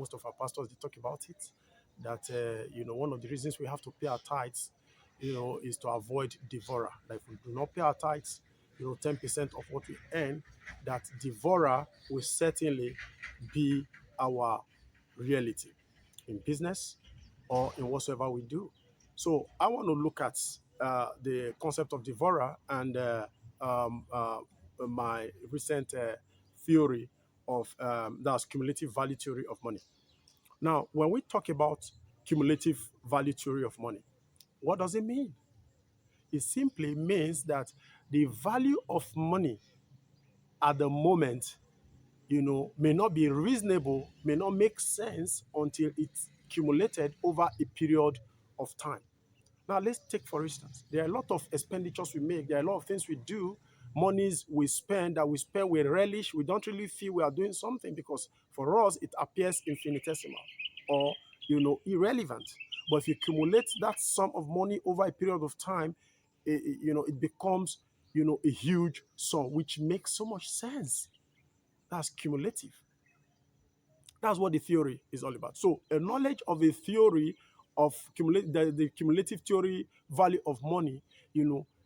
most of our pastors, they talk about it, that, one of the reasons we have to pay our tithes, is to avoid devourer. Like if we do not pay our tithes, 10% of what we earn, that devourer will certainly be our reality in business or in whatsoever we do. So I want to look at the concept of devourer and um, uh, my recent theory of that's cumulative value theory of money. Now, when we talk about cumulative value theory of money, what does it mean? It simply means that the value of money at the moment, may not be reasonable, may not make sense until it's accumulated over a period of time. Now, let's take, for instance, there are a lot of expenditures we make. There are a lot of things we do, monies we spend that we spend with relish. We don't really feel we are doing something because for us, it appears infinitesimal or, irrelevant. But if you accumulate that sum of money over a period of time, it becomes, a huge sum, which makes so much sense. That's cumulative. That's what the theory is all about. So a knowledge of a theory of the cumulative theory value of money,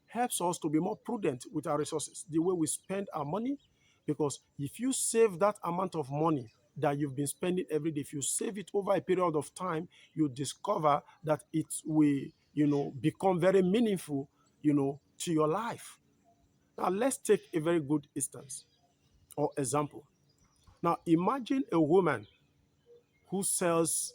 helps us to be more prudent with our resources, the way we spend our money. Because if you save that amount of money that you've been spending every day, if you save it over a period of time, you discover that it will, become very meaningful, to your life. Now let's take a very good instance or example. Now imagine a woman who sells,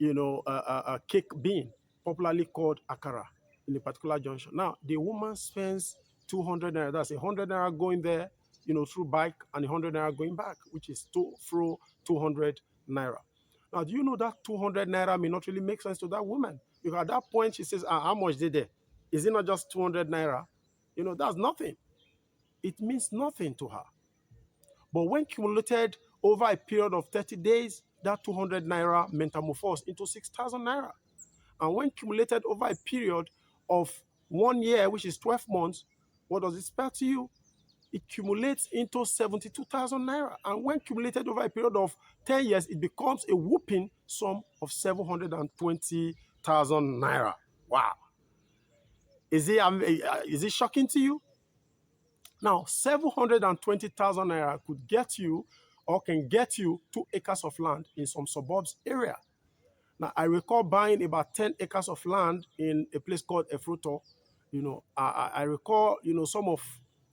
a cake bean, popularly called akara, in a particular junction. Now, the woman spends 200 naira. That's 100 naira going there, through bike, and 100 naira going back, which is through 200 naira. Now, do you know that 200 naira may not really make sense to that woman? Because at that point, she says, how much did they? Is it not just 200 naira? That's nothing. It means nothing to her. But when cumulated over a period of 30 days, that 200 naira metamorphosed into 6,000 naira. And when cumulated over a period of 1 year, which is 12 months, what does it spell to you? It cumulates into 72,000 naira. And when cumulated over a period of 10 years, it becomes a whooping sum of 720,000 naira. Wow. Is it shocking to you? Now, 720,000 naira could get you or can get you 2 acres of land in some suburbs area. Now, I recall buying about 10 acres of land in a place called Efruto. I recall, some of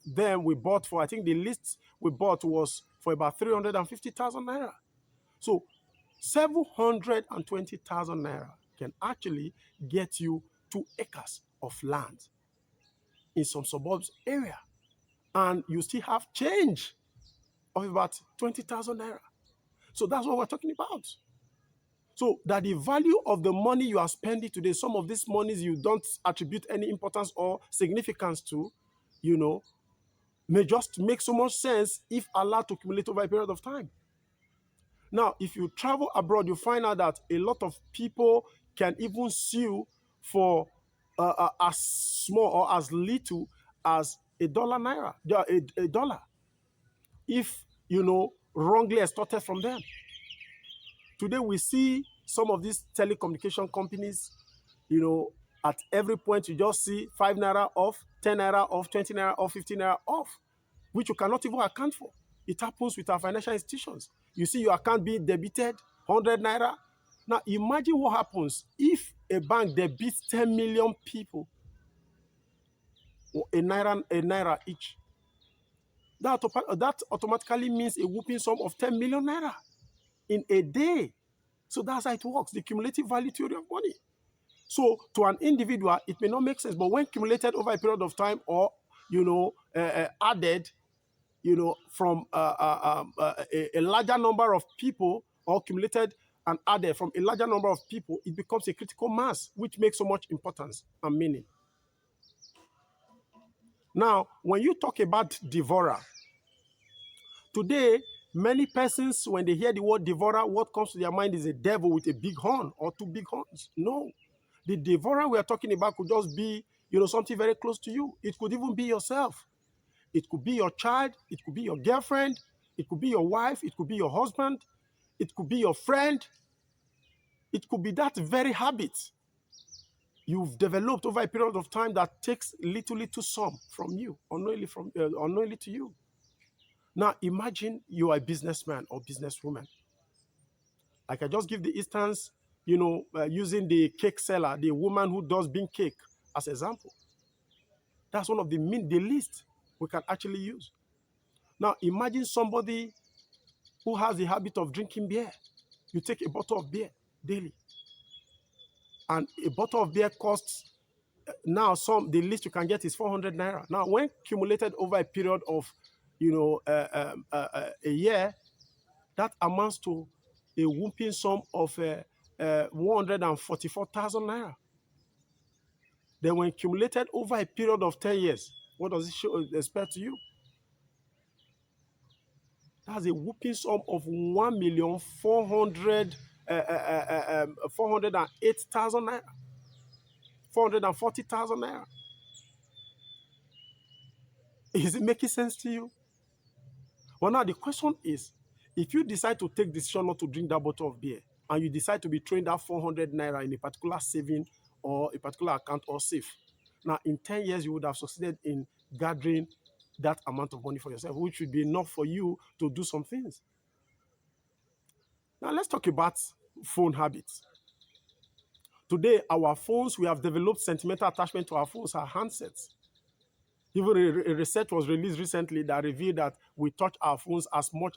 them we bought for, I think the list we bought was for about 350,000 naira. So 720,000 naira can actually get you 2 acres of land in some suburbs area. And you still have change of about 20,000 naira. So that's what we're talking about. So that the value of the money you are spending today, some of these monies you don't attribute any importance or significance to, may just make so much sense if allowed to accumulate over a period of time. Now, if you travel abroad, you find out that a lot of people can even sue for as small or as little as $1 naira, a dollar, if, wrongly extorted from them. Today, we see some of these telecommunication companies, at every point you just see 5 naira off, 10 naira off, 20 naira off, 15 naira off, which you cannot even account for. It happens with our financial institutions. You see your account being debited, 100 naira. Now, imagine what happens if a bank debits 10 million people a naira each. That automatically means a whooping sum of 10 million naira in a day. So that's how it works, the cumulative value theory of money. So to an individual, it may not make sense, but when accumulated over a period of time or, added, from a larger number of people, or accumulated and added from a larger number of people, it becomes a critical mass, which makes so much importance and meaning. Now, when you talk about devourer, today, many persons, when they hear the word devourer, what comes to their mind is a devil with a big horn or 2 big horns. No. The devourer we are talking about could just be, something very close to you. It could even be yourself. It could be your child. It could be your girlfriend. It could be your wife. It could be your husband. It could be your friend. It could be that very habit you've developed over a period of time that takes little sum from you, unknowingly to you. Now imagine you are a businessman or businesswoman. Like I just give the instance, using the cake seller, the woman who does bean cake as example. That's one of the least we can actually use. Now imagine somebody who has the habit of drinking beer. You take a bottle of beer daily, and a bottle of beer costs now the least you can get is 400 naira. Now, when accumulated over a period of, a year, that amounts to a whooping sum of 144,000 naira. Then, when accumulated over a period of 10 years, what does it expect to you? That's a whooping sum of 408,000 naira, 440,000 naira. Is it making sense to you? Well, now the question is, if you decide to take the decision not to drink that bottle of beer, and you decide to be throwing that 400 naira in a particular saving or a particular account or safe, now in 10 years you would have succeeded in gathering that amount of money for yourself, which would be enough for you to do some things. Now let's talk about phone habits. Today, our phones, we have developed sentimental attachment to our phones, our handsets. Even a research was released recently that revealed that we touch our phones as much